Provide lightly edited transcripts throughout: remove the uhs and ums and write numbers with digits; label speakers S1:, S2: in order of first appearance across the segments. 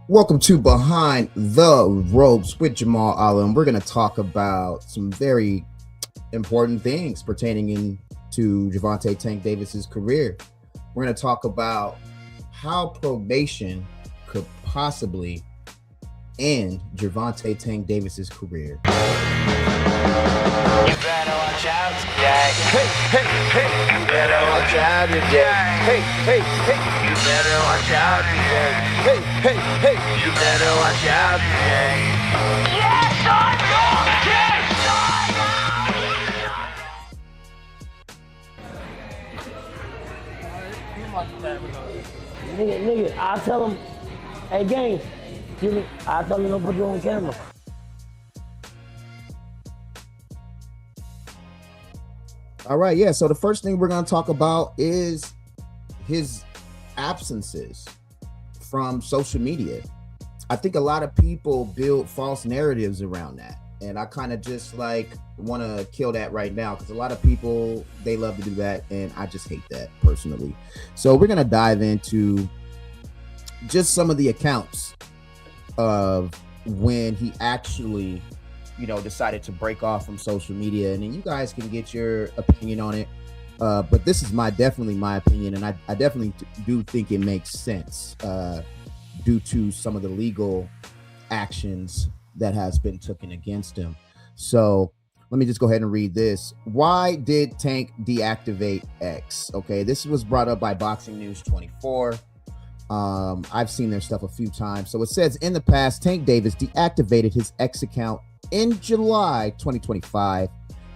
S1: Welcome to Behind the Ropes with Jamal Alam. We're going to talk about some very important things pertaining to Gervonta Tank Davis's career. We're going to talk about how probation could possibly end Gervonta Tank Davis's career.
S2: You better watch out today. Hey, hey, hey. You better watch out today. Hey, hey, hey. You better watch out today. Hey, hey, hey. You better watch out today. Yes, I'm your king.
S3: Nigga, I tell him, hey, gang, I tell him don't put you on camera.
S1: All right, yeah. So the first thing we're going to talk about is his absences from social media. I think a lot of people build false narratives around that. And I kind of just want to kill that right now because a lot of people, they love to do that. And I just hate that personally. So we're going to dive into just some of the accounts of when he actually, decided to break off from social media. And then you guys can get your opinion on it. But this is definitely my opinion. And I definitely do think it makes sense due to some of the legal actions that has been taken against him. So let me just go ahead and read this. Why did Tank deactivate X? Okay, this was brought up by Boxing News 24. I've seen their stuff a few times. So it says, in the past, Tank Davis deactivated his X account in July 2025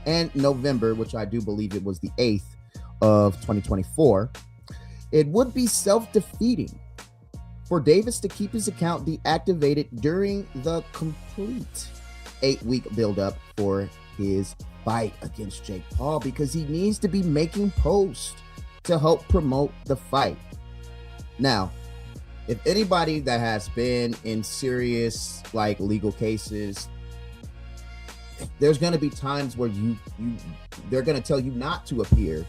S1: and November, which I do believe it was the 8th of 2024. It would be self-defeating for Davis to keep his account deactivated during the complete 8-week buildup for his fight against Jake Paul because he needs to be making posts to help promote the fight. Now, if anybody that has been in serious legal cases, there's going to be times where they're going to tell you not to appear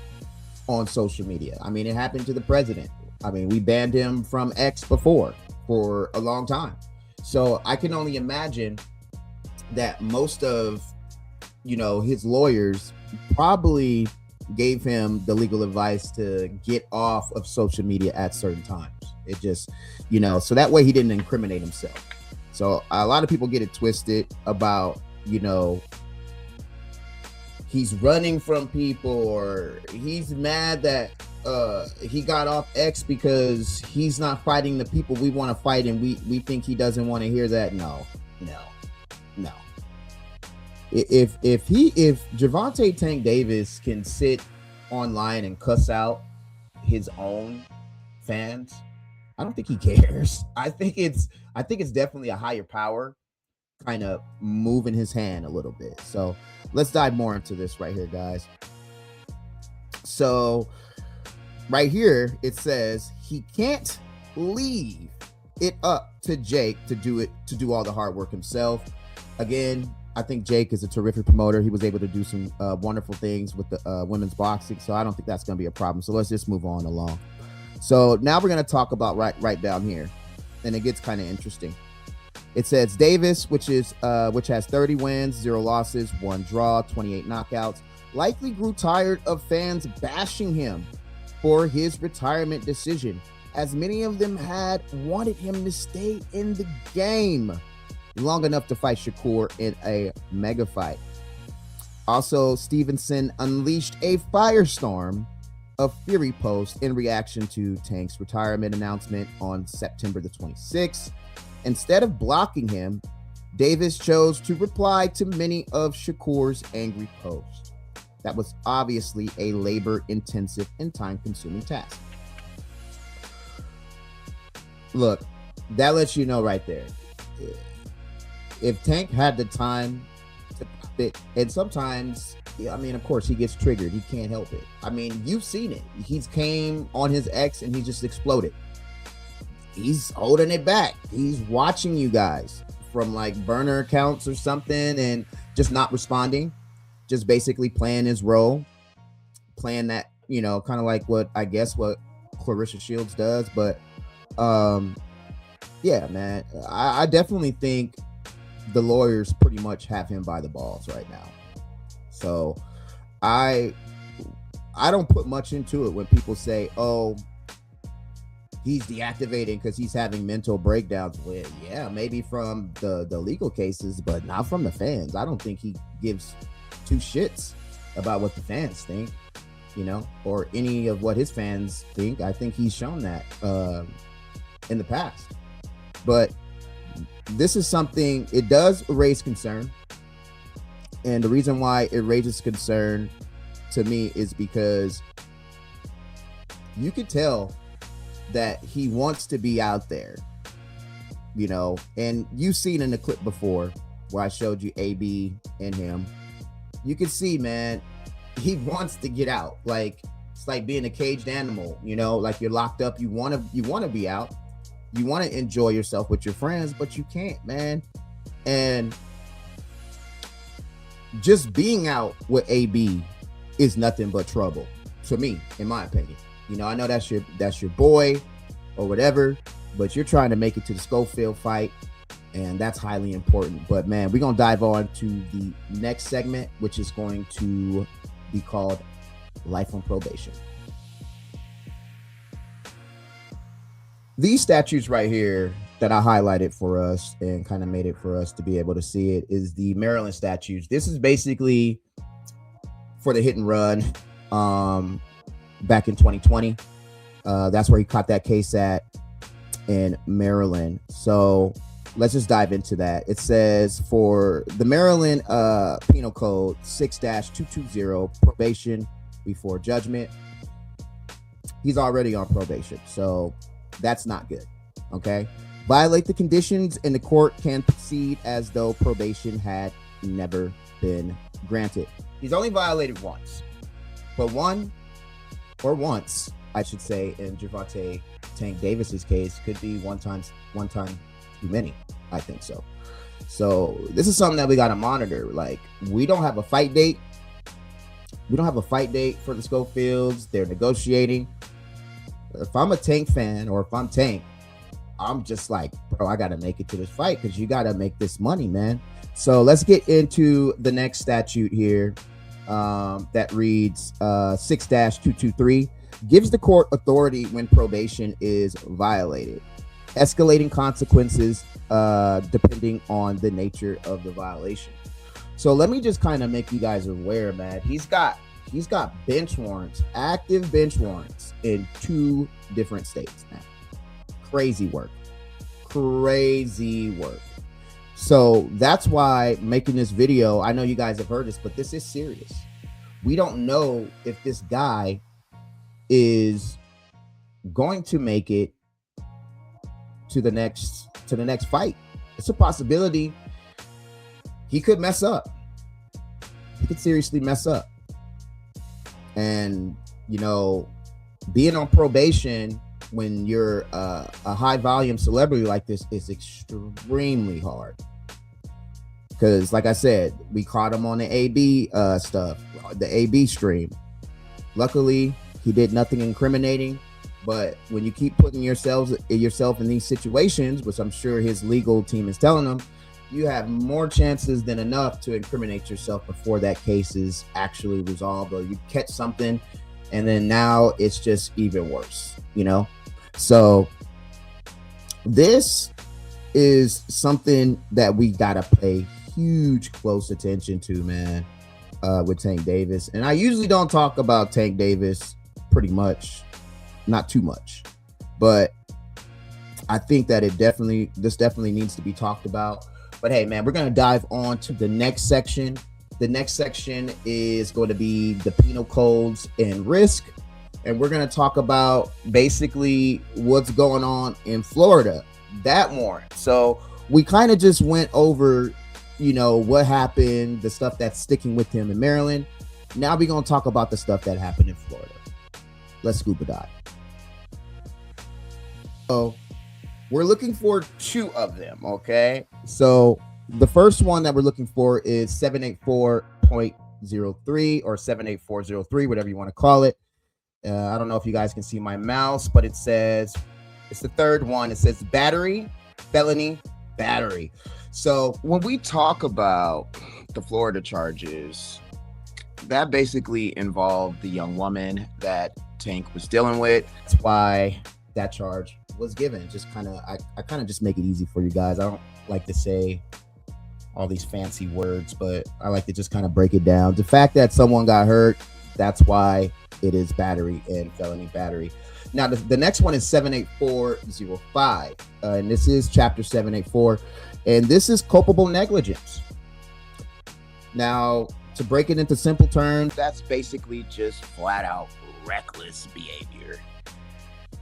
S1: on social media. I mean, it happened to the president. I mean, we banned him from X before for a long time. So I can only imagine that most of, his lawyers probably gave him the legal advice to get off of social media at certain times. It just, so that way he didn't incriminate himself. So a lot of people get it twisted about, he's running from people or he's mad that he got off X because he's not fighting the people we want to fight, and we think he doesn't want to hear that. No. If Gervonta Tank Davis can sit online and cuss out his own fans, I don't think he cares. I think it's definitely a higher power kind of moving his hand a little bit. So let's dive more into this right here, guys. So right here, it says he can't leave it up to Jake to do all the hard work himself. Again, I think Jake is a terrific promoter. He was able to do some wonderful things with the women's boxing. So I don't think that's going to be a problem. So let's just move on along. So now we're going to talk about right down here. And it gets kind of interesting. It says Davis, which has 30 wins, 0 losses, 1 draw, 28 knockouts, likely grew tired of fans bashing him for his retirement decision, as many of them had wanted him to stay in the game long enough to fight Shakur in a mega fight. Also, Stevenson unleashed a firestorm of fury posts in reaction to Tank's retirement announcement on September the 26th. Instead of blocking him, Davis chose to reply to many of Shakur's angry posts. That was obviously a labor-intensive and time-consuming task. Look, that lets you know right there. If Tank had the time to pop it, and sometimes, of course, he gets triggered. He can't help it. I mean, you've seen it. He's came on his X and he just exploded. He's holding it back. He's watching you guys from burner accounts or something and just not responding, just basically playing his role, playing that, kind of like what Clarissa Shields does. But Yeah, man. I definitely think the lawyers pretty much have him by the balls right now. So I I don't put much into it when people say, "Oh, he's deactivating because he's having mental breakdowns." Well, yeah, maybe from the legal cases, but not from the fans. I don't think he gives two shits about what the fans think, or any of what his fans think. I think he's shown that in the past. But this is something, it does raise concern. And the reason why it raises concern to me is because you could tell that he wants to be out there, and you've seen in the clip before where I showed you AB and him. You can see, man, he wants to get out. Like, it's like being a caged animal, like you're locked up. You want to be out. You want to enjoy yourself with your friends, but you can't, man. And just being out with AB is nothing but trouble to me, in my opinion. I know that's your boy or whatever, but you're trying to make it to the Schofield fight, and that's highly important. But man, we're gonna dive on to the next segment, which is going to be called Life on Probation. These statutes right here that I highlighted for us and kind of made it for us to be able to see it is the Maryland statutes. This is basically for the hit and run back in 2020. That's where he caught that case at in Maryland. So let's just dive into that. It says for the Maryland Penal Code 6-220, probation before judgment. He's already on probation, so that's not good. Okay. Violate the conditions and the court can proceed as though probation had never been granted. He's only violated once, but once, I should say, in Gervonta Tank Davis's case, could be one time too many. I think so. So this is something that we got to monitor. Like, we don't have a fight date. We don't have a fight date for the Schofields. They're negotiating. If I'm a Tank fan, or if I'm Tank, I'm just like, bro, I got to make it to this fight because you got to make this money, man. So let's get into the next statute here that reads 6-223. Gives the court authority when probation is violated. Escalating consequences depending on the nature of the violation. So let me just kind of make you guys aware, man. He's got bench warrants, active bench warrants in 2 different states now. Crazy work. So that's why making this video, I know you guys have heard this, but this is serious. We don't know if this guy is going to make it to the next fight. It's a possibility. He could mess up. He could seriously mess up. And being on probation when you're a high volume celebrity like this is extremely hard. Because like I said, we caught him on the AB stuff, the AB stream. Luckily, he did nothing incriminating. But when you keep putting yourself in these situations, which I'm sure his legal team is telling him, you have more chances than enough to incriminate yourself before that case is actually resolved, or you catch something and then now it's just even worse, So this is something that we gotta pay huge close attention to, man, with Tank Davis. And I usually don't talk about Tank Davis pretty much, not too much, but I think that this definitely needs to be talked about. But hey, man, we're going to dive on to the next section. The next section is going to be the penal codes and risk. And we're going to talk about basically what's going on in Florida, that warrant. So we kind of just went over, what happened, the stuff that's sticking with him in Maryland. Now we're going to talk about the stuff that happened in Florida. Let's scuba dive. So we're looking for 2 of them, okay? So the first one that we're looking for is 784.03 or 78403, whatever you want to call it. I don't know if you guys can see my mouse, but it says, it's the third one. It says battery felony battery. So
S4: when we talk about the Florida charges, that basically involved the young woman that Tank was dealing with.
S1: that's why that charge was given. Just kind of, I kind of just make it easy for you guys. I don't like to say all these fancy words, but I like to just kind of break it down. The fact that someone got hurt, that's why it is battery and felony battery. Now, the next one is 78405, and this is chapter 784, and this is culpable negligence. Now, to break it into simple terms,
S4: That's basically just flat out reckless behavior.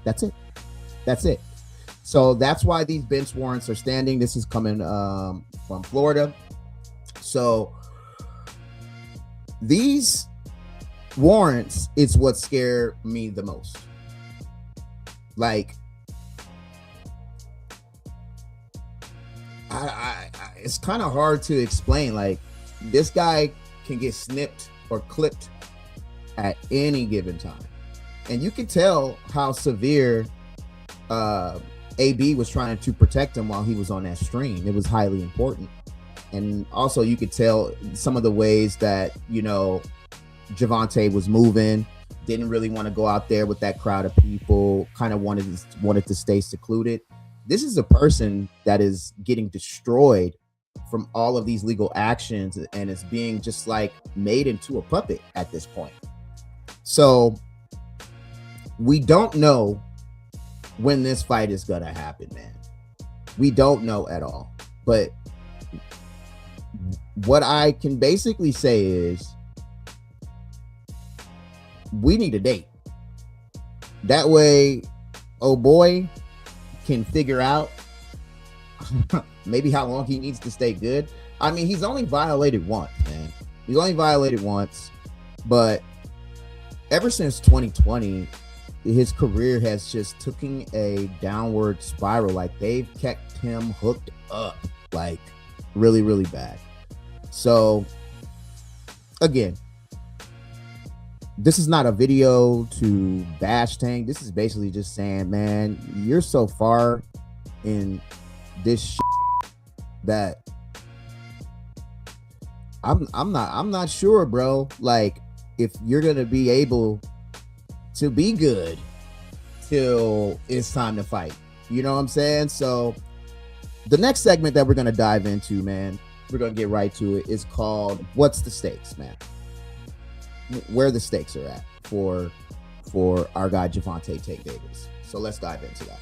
S1: that's it. That's it. So that's why these bench warrants are standing. This is coming from Florida. So these warrants is what scare me the most. Like, it's kind of hard to explain. Like, this guy can get snipped or clipped at any given time, and you can tell how severe AB was trying to protect him while he was on that stream. It was highly important. And also you could tell some of the ways that, you know, Gervonta was moving, didn't really want to go out there with that crowd of people, kind of wanted to stay secluded. This is a person that is getting destroyed from all of these legal actions and is being just like made into a puppet at this point. So we don't know when this fight is gonna happen, man. We don't know at all. But what I can basically say is we need a date. That way, oh boy can figure out maybe how long he needs to stay good. I mean, he's only violated once, man. He's only violated once, but ever since 2020, his career has just taken a downward spiral. Like, they've kept him hooked up, like really, really bad. So again, this is not a video to bash Tank. This is basically just saying, man, you're so far in this shit that I'm not sure, bro. Like, if you're gonna be able to be good till it's time to fight, you know what I'm saying? So the next segment that we're gonna dive into, man, we're gonna get right to it, is called "What's the Stakes," man. Where the stakes are at for our guy Gervonta Davis. So let's dive into that.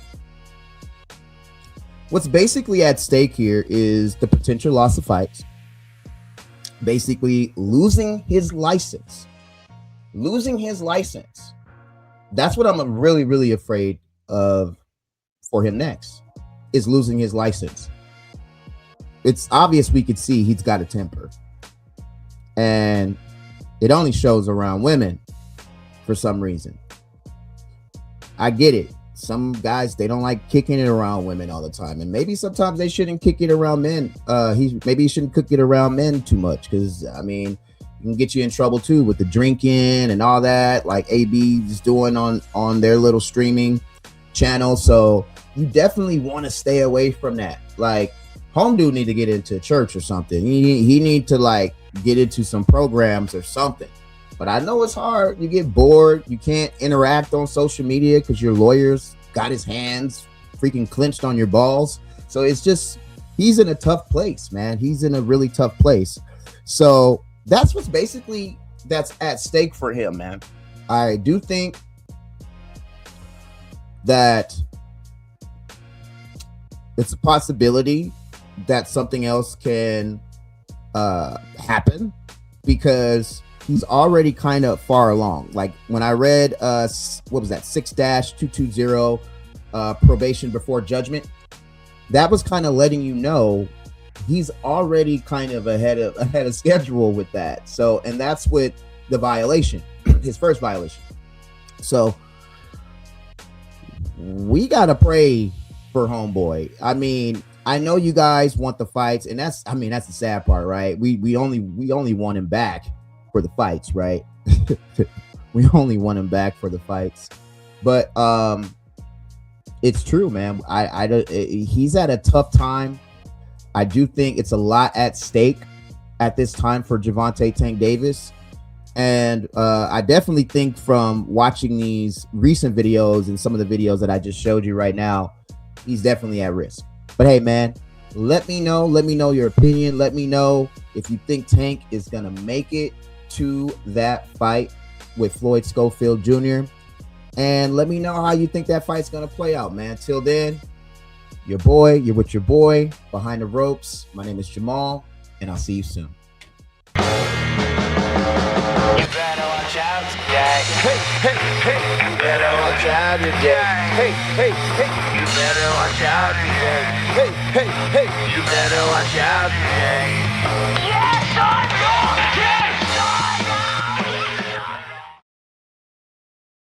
S1: What's basically at stake here is the potential loss of fights, basically losing his license. That's what I'm really, really afraid of for him next, is losing his license. It's obvious, we could see he's got a temper, and it only shows around women for some reason. I get it. Some guys, they don't like kicking it around women all the time, and maybe sometimes they shouldn't kick it around men. Maybe he shouldn't kick it around men too much, because I mean, it can get you in trouble too with the drinking and all that, like AB is doing on their little streaming channel. So you definitely want to stay away from that. Like, home dude need to get into church or something. He need to like get into some programs or something. But I know it's hard. You get bored. You can't interact on social media because your lawyer's got his hands freaking clenched on your balls. So it's just, he's in a tough place, man. He's in a really tough place. So that's what's basically that's at stake for him, man. I do think that it's a possibility that something else can happen, because he's already kind of far along. Like, when I read what was that, 6-220 probation before judgment, that was kind of letting you know he's already kind of ahead of schedule with that. So, and that's with the violation, his first violation. So we gotta pray for homeboy. I mean, I know you guys want the fights, and that's the sad part, right? We only want him back for the fights, right? We only want him back for the fights. But It's true, man. He's at a tough time. I do think it's a lot at stake at this time for Gervonta Tank Davis. And I definitely think from watching these recent videos and some of the videos that I just showed you right now, he's definitely at risk. But hey, man, let me know your opinion. Let me know if you think Tank is going to make it to that fight with Floyd Schofield Jr. And let me know how you think that fight's going to play out, man. Till then, you're with your boy Behind the Ropes. My name is Jamal, and I'll see you soon.
S2: You better watch out today. Hey, hey, hey. You better watch out today. Hey, hey, hey. You better watch out today. Hey, hey, hey. You better watch out today. Yes, sir.